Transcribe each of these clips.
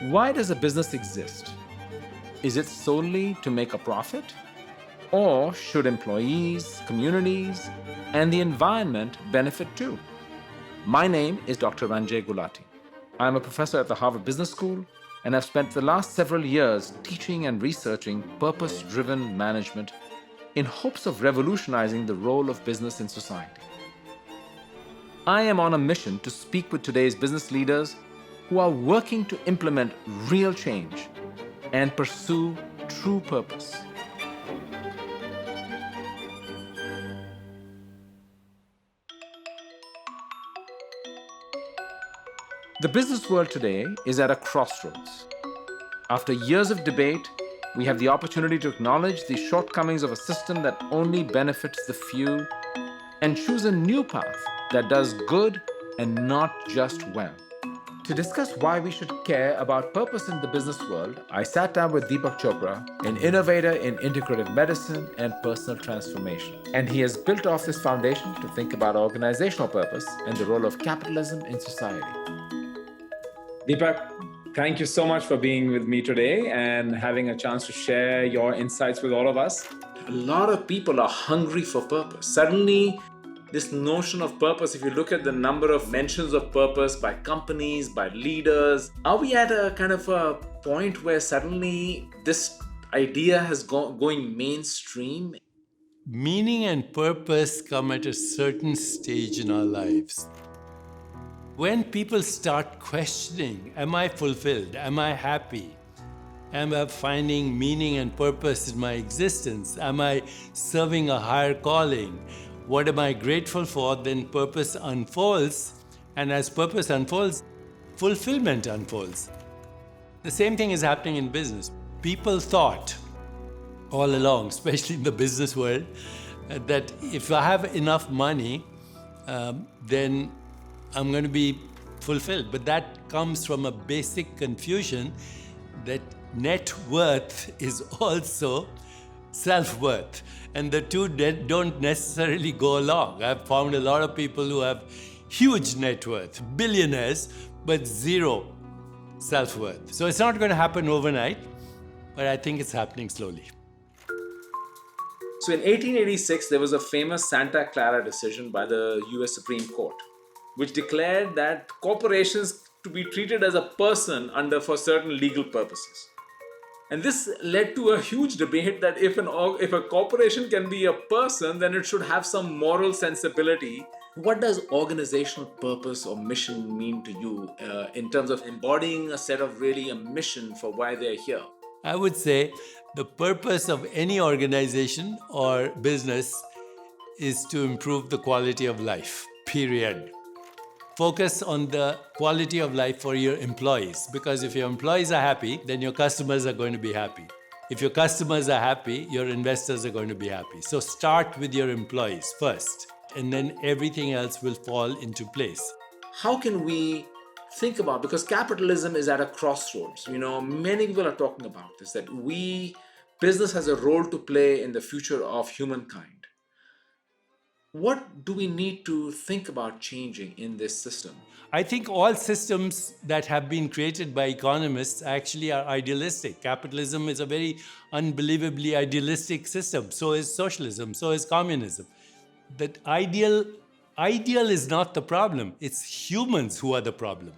Why does a business exist? Is it solely to make a profit? Or should employees, communities, and the environment benefit too? My name is Dr. Ranjay Gulati. I'm a professor at the Harvard Business School and have spent the last several years teaching and researching purpose-driven management in hopes of revolutionizing the role of business in society. I am on a mission to speak with today's business leaders who are working to implement real change and pursue true purpose. The business world today is at a crossroads. After years of debate, we have the opportunity to acknowledge the shortcomings of a system that only benefits the few and choose a new path that does good and not just well. To discuss why we should care about purpose in the business world, I sat down with Deepak Chopra, an innovator in integrative medicine and personal transformation. And he has built off this foundation to think about organizational purpose and the role of capitalism in society. Deepak, thank you so much for being with me today and having a chance to share your insights with all of us. A lot of people are hungry for purpose. Suddenly, this notion of purpose, if you look at the number of mentions of purpose by companies, by leaders, are we at a kind of a point where suddenly this idea has going mainstream? Meaning and purpose come at a certain stage in our lives. When people start questioning, am I fulfilled? Am I happy? Am I finding meaning and purpose in my existence? Am I serving a higher calling? What am I grateful for? Then purpose unfolds. And as purpose unfolds, fulfillment unfolds. The same thing is happening in business. People thought all along, especially in the business world, that if I have enough money, then I'm going to be fulfilled. But that comes from a basic confusion that net worth is also self-worth. And the two don't necessarily go along. I've found a lot of people who have huge net worth, billionaires, but zero self-worth. So it's not going to happen overnight, but I think it's happening slowly. So in 1886, there was a famous Santa Clara decision by the US Supreme Court, which declared that corporations to be treated as a person for certain legal purposes. And this led to a huge debate that if a corporation can be a person, then it should have some moral sensibility. What does organizational purpose or mission mean to you in terms of embodying a mission for why they're here? I would say the purpose of any organization or business is to improve the quality of life, period. Focus on the quality of life for your employees, because if your employees are happy, then your customers are going to be happy. If your customers are happy, your investors are going to be happy. So start with your employees first, and then everything else will fall into place. How can we think about, because capitalism is at a crossroads, many people are talking about this, that business has a role to play in the future of humankind. What do we need to think about changing in this system? I think all systems that have been created by economists actually are idealistic. Capitalism is a very unbelievably idealistic system. So is socialism, so is communism. That ideal is not the problem. It's humans who are the problem.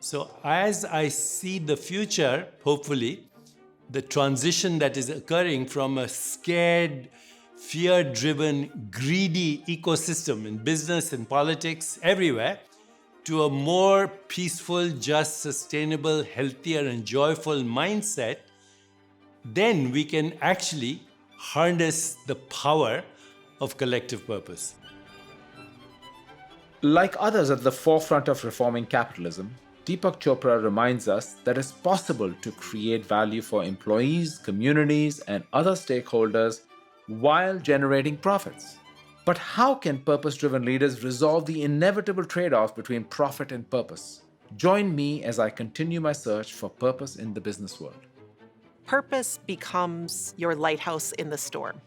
So as I see the future, hopefully, the transition that is occurring from a scared, fear-driven, greedy ecosystem in business and politics, everywhere, to a more peaceful, just, sustainable, healthier, and joyful mindset, then we can actually harness the power of collective purpose. Like others at the forefront of reforming capitalism, Deepak Chopra reminds us that it's possible to create value for employees, communities, and other stakeholders while generating profits. But how can purpose-driven leaders resolve the inevitable trade-offs between profit and purpose? Join me as I continue my search for purpose in the business world. Purpose becomes your lighthouse in the storm.